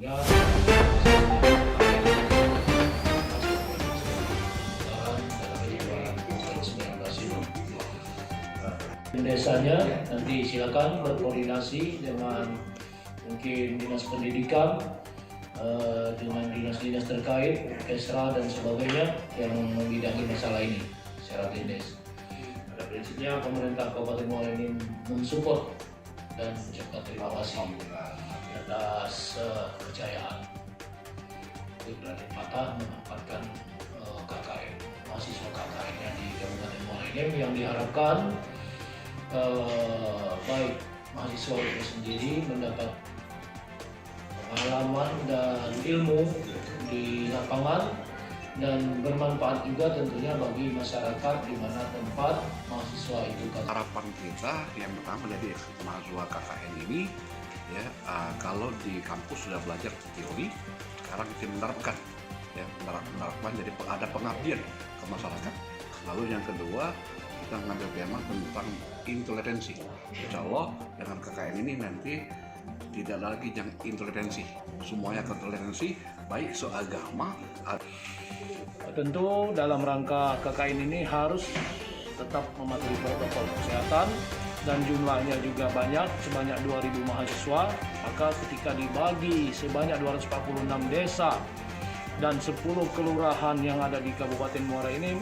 sehingga desanya nanti silakan berkoordinasi dengan mungkin dinas pendidikan, dengan dinas-dinas terkait, Kesra dan sebagainya yang membidangi masalah ini secara teknis. Pada prinsipnya pemerintah Kabupaten Muara ini mensupport dan mengucapkan terima kasih atas kepercayaan. Itu berarti patah menempatkan KKN, mahasiswa KKN yang di Kabupaten Muara ini yang diharapkan baik mahasiswa itu sendiri mendapat pengalaman dan ilmu di lapangan dan bermanfaat juga tentunya bagi masyarakat di mana tempat mahasiswa itu. Harapan kita yang pertama dari mahasiswa KKN ini ya, kalau di kampus sudah belajar teori, sekarang kita menerapkan ya, menerapkan jadi ada pengabdian ke masyarakat. Lalu yang kedua, kita mengambil tema tentang intoleransi. Insya Allah dengan KKN ini nanti tidak lagi yang intoleransi, semuanya toleransi, baik seagama. Tentu dalam rangka KKN ini harus tetap mematuhi protokol kesehatan dan jumlahnya juga banyak, sebanyak 2.000 mahasiswa. Maka ketika dibagi sebanyak 246 desa dan 10 kelurahan yang ada di Kabupaten Muara ini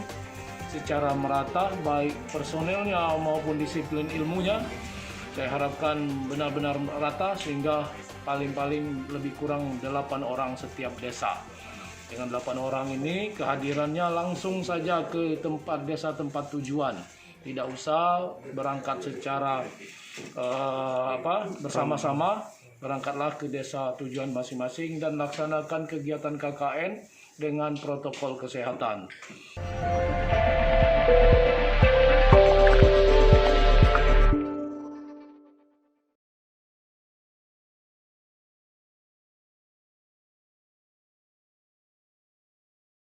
secara merata, baik personelnya maupun disiplin ilmunya, saya harapkan benar-benar rata sehingga paling-paling lebih kurang 8 orang setiap desa. Dengan 8 orang ini kehadirannya langsung saja ke tempat desa tempat tujuan. Tidak usah berangkat secara bersama-sama, berangkatlah ke desa tujuan masing-masing dan laksanakan kegiatan KKN dengan protokol kesehatan.